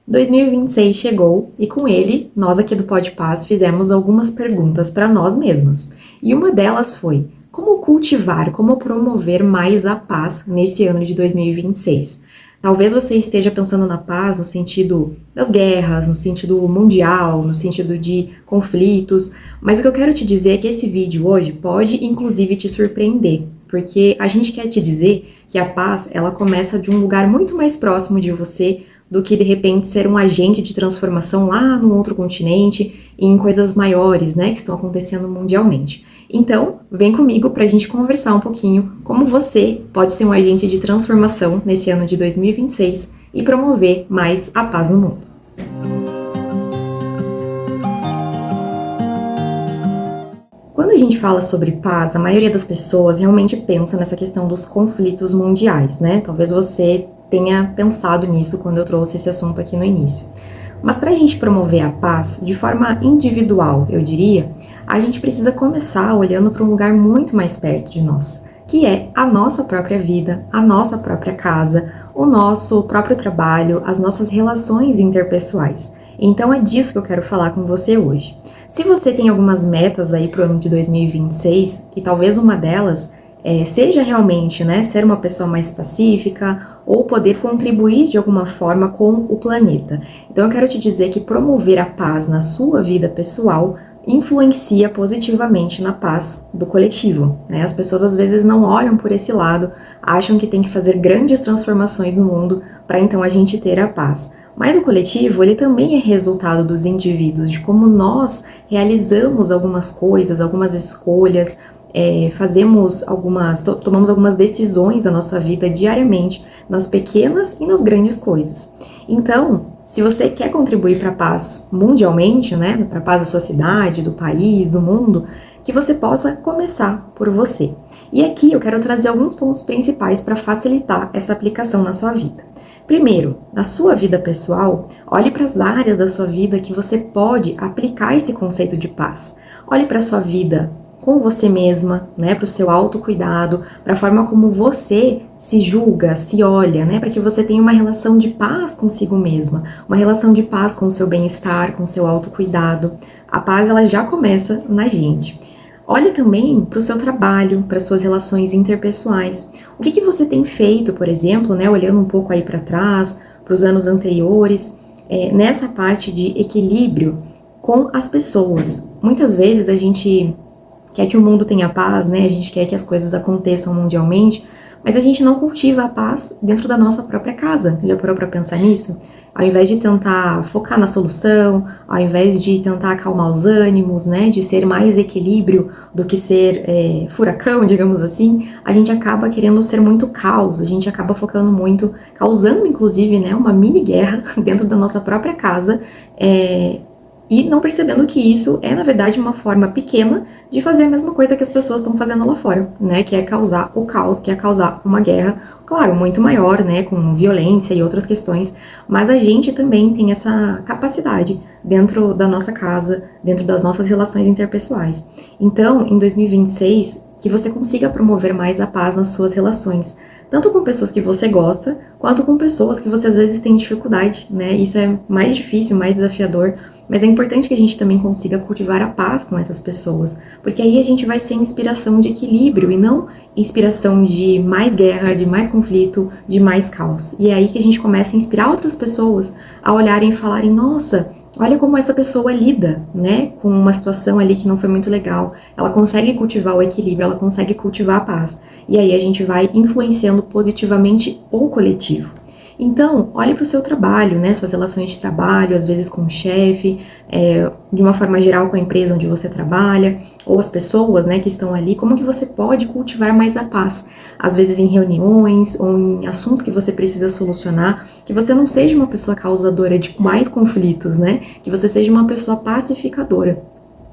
2026 chegou e com ele, nós aqui do Pod Paz fizemos algumas perguntas para nós mesmas. E uma delas foi: como cultivar, como promover mais a paz nesse ano de 2026? Talvez você esteja pensando na paz no sentido das guerras, no sentido mundial, no sentido de conflitos, mas o que eu quero te dizer é que esse vídeo hoje pode inclusive te surpreender, porque a gente quer te dizer que a paz, ela começa de um lugar muito mais próximo de você do que de repente ser um agente de transformação lá no outro continente e em coisas maiores, né, que estão acontecendo mundialmente. Então, vem comigo para a gente conversar um pouquinho como você pode ser um agente de transformação nesse ano de 2026 e promover mais a paz no mundo. Quando a gente fala sobre paz, a maioria das pessoas realmente pensa nessa questão dos conflitos mundiais, né? Talvez você tenha pensado nisso quando eu trouxe esse assunto aqui no início. Mas para a gente promover a paz de forma individual, eu diria, a gente precisa começar olhando para um lugar muito mais perto de nós, que é a nossa própria vida, a nossa própria casa, o nosso próprio trabalho, as nossas relações interpessoais. Então é disso que eu quero falar com você hoje. Se você tem algumas metas aí para o ano de 2026, e talvez uma delas seja realmente, né, ser uma pessoa mais pacífica ou poder contribuir de alguma forma com o planeta. Então eu quero te dizer que promover a paz na sua vida pessoal influencia positivamente na paz do coletivo, né? As pessoas às vezes não olham por esse lado, acham que tem que fazer grandes transformações no mundo para então a gente ter a paz. Mas o coletivo, ele também é resultado dos indivíduos, de como nós realizamos algumas coisas, algumas escolhas, tomamos algumas decisões da nossa vida diariamente, nas pequenas e nas grandes coisas. Então, se você quer contribuir para a paz mundialmente, né, para a paz da sua cidade, do país, do mundo, que você possa começar por você. E aqui eu quero trazer alguns pontos principais para facilitar essa aplicação na sua vida. Primeiro, na sua vida pessoal, olhe para as áreas da sua vida que você pode aplicar esse conceito de paz. Olhe para a sua vida com você mesma, né, para o seu autocuidado, para a forma como você se julga, se olha, né, para que você tenha uma relação de paz consigo mesma, uma relação de paz com o seu bem-estar, com o seu autocuidado. A paz, ela já começa na gente. Olhe também para o seu trabalho, para as suas relações interpessoais. O que você tem feito, por exemplo, né, olhando um pouco aí para trás, para os anos anteriores, nessa parte de equilíbrio com as pessoas. Muitas vezes a gente quer que o mundo tenha paz, né? A gente quer que as coisas aconteçam mundialmente, mas a gente não cultiva a paz dentro da nossa própria casa. Já parou para pensar nisso? Ao invés de tentar focar na solução, ao invés de tentar acalmar os ânimos, né? De ser mais equilíbrio do que ser furacão, digamos assim, a gente acaba querendo ser muito caos, a gente acaba focando muito, causando inclusive, né, uma mini guerra dentro da nossa própria casa, e não percebendo que isso é, na verdade, uma forma pequena de fazer a mesma coisa que as pessoas estão fazendo lá fora, né? Que é causar o caos, que é causar uma guerra, claro, muito maior, né? Com violência e outras questões, mas a gente também tem essa capacidade dentro da nossa casa, dentro das nossas relações interpessoais. Então, em 2026, que você consiga promover mais a paz nas suas relações, tanto com pessoas que você gosta, quanto com pessoas que você às vezes tem dificuldade, né? Isso é mais difícil, mais desafiador, mas é importante que a gente também consiga cultivar a paz com essas pessoas, porque aí a gente vai ser inspiração de equilíbrio e não inspiração de mais guerra, de mais conflito, de mais caos. E é aí que a gente começa a inspirar outras pessoas a olharem e falarem: nossa, olha como essa pessoa lida, né, com uma situação ali que não foi muito legal. Ela consegue cultivar o equilíbrio, ela consegue cultivar a paz. E aí a gente vai influenciando positivamente o coletivo. Então, olhe para o seu trabalho, né, suas relações de trabalho, às vezes com o chefe, de uma forma geral com a empresa onde você trabalha, ou as pessoas, né, que estão ali, como que você pode cultivar mais a paz? Às vezes em reuniões ou em assuntos que você precisa solucionar, que você não seja uma pessoa causadora de mais conflitos, né, que você seja uma pessoa pacificadora.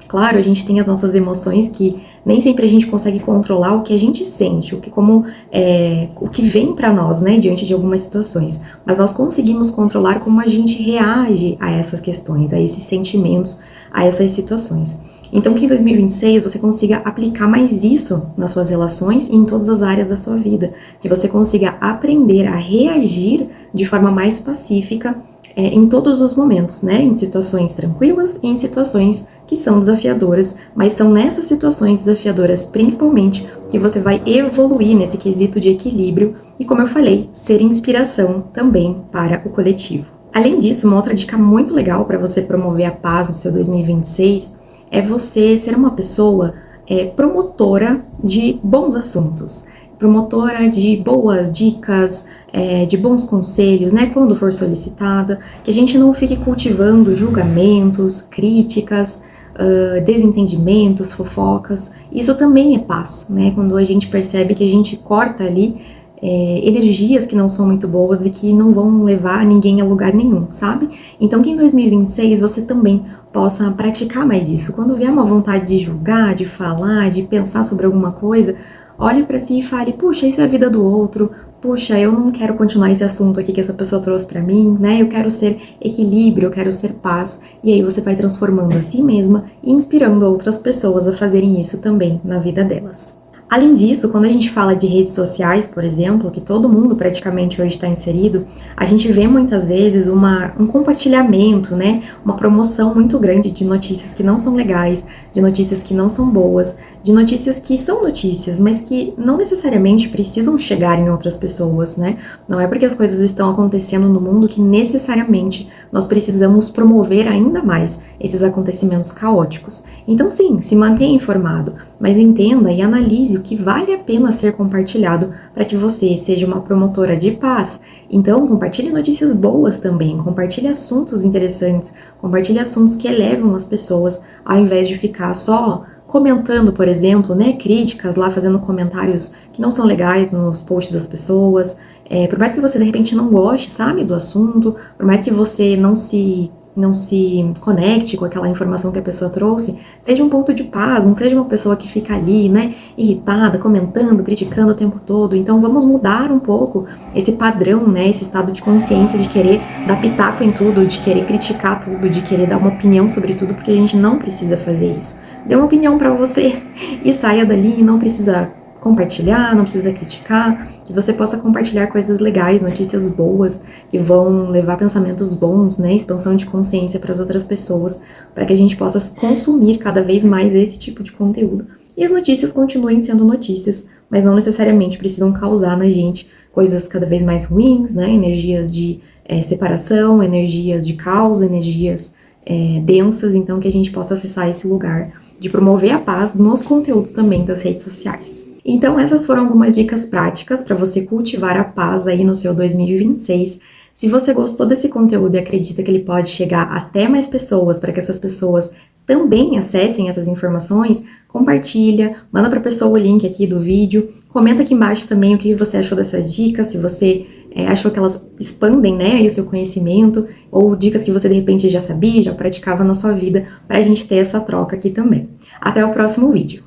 Claro, a gente tem as nossas emoções que nem sempre a gente consegue controlar o que a gente sente, o que vem para nós, né, diante de algumas situações. Mas nós conseguimos controlar como a gente reage a essas questões, a esses sentimentos, a essas situações. Então que em 2026 você consiga aplicar mais isso nas suas relações e em todas as áreas da sua vida. Que você consiga aprender a reagir de forma mais pacífica em todos os momentos, né? Em situações tranquilas e em situações que são desafiadoras, mas são nessas situações desafiadoras, principalmente, que você vai evoluir nesse quesito de equilíbrio e, como eu falei, ser inspiração também para o coletivo. Além disso, uma outra dica muito legal para você promover a paz no seu 2026 é você ser uma pessoa promotora de bons assuntos, promotora de boas dicas, de bons conselhos, né, quando for solicitada, que a gente não fique cultivando julgamentos, críticas, desentendimentos, fofocas. Isso também é paz, né, quando a gente percebe que a gente corta ali energias que não são muito boas e que não vão levar ninguém a lugar nenhum, sabe? Então que em 2026 você também possa praticar mais isso. Quando vier uma vontade de julgar, de falar, de pensar sobre alguma coisa, olhe para si e fale, puxa, isso é a vida do outro, puxa, eu não quero continuar esse assunto aqui que essa pessoa trouxe para mim, né? Eu quero ser equilíbrio, eu quero ser paz. E aí você vai transformando a si mesma e inspirando outras pessoas a fazerem isso também na vida delas. Além disso, quando a gente fala de redes sociais, por exemplo, que todo mundo praticamente hoje está inserido, a gente vê muitas vezes um compartilhamento, né? Uma promoção muito grande de notícias que não são legais, de notícias que não são boas, de notícias que são notícias, mas que não necessariamente precisam chegar em outras pessoas, né? Não é porque as coisas estão acontecendo no mundo que necessariamente nós precisamos promover ainda mais esses acontecimentos caóticos. Então sim, se mantenha informado, mas entenda e analise o que vale a pena ser compartilhado para que você seja uma promotora de paz. Então, compartilhe notícias boas também, compartilhe assuntos interessantes, compartilhe assuntos que elevam as pessoas, ao invés de ficar só comentando, por exemplo, né, críticas lá, fazendo comentários que não são legais nos posts das pessoas. Por mais que você, de repente, não goste, sabe, do assunto, por mais que você não se conecte com aquela informação que a pessoa trouxe, seja um ponto de paz, não seja uma pessoa que fica ali, né, irritada, comentando, criticando o tempo todo. Então vamos mudar um pouco esse padrão, né, esse estado de consciência de querer dar pitaco em tudo, de querer criticar tudo, de querer dar uma opinião sobre tudo, porque a gente não precisa fazer isso. Dê uma opinião pra você e saia dali, e não precisa compartilhar, não precisa criticar, que você possa compartilhar coisas legais, notícias boas, que vão levar pensamentos bons, né, expansão de consciência para as outras pessoas, para que a gente possa consumir cada vez mais esse tipo de conteúdo. E as notícias continuem sendo notícias, mas não necessariamente precisam causar na gente coisas cada vez mais ruins, né, energias de separação, energias de caos, energias densas, então que a gente possa acessar esse lugar de promover a paz nos conteúdos também das redes sociais. Então essas foram algumas dicas práticas para você cultivar a paz aí no seu 2026. Se você gostou desse conteúdo e acredita que ele pode chegar até mais pessoas, para que essas pessoas também acessem essas informações, compartilha, manda para a pessoa o link aqui do vídeo, comenta aqui embaixo também o que você achou dessas dicas, se você achou que elas expandem, né, aí o seu conhecimento, ou dicas que você de repente já sabia, já praticava na sua vida, para a gente ter essa troca aqui também. Até o próximo vídeo.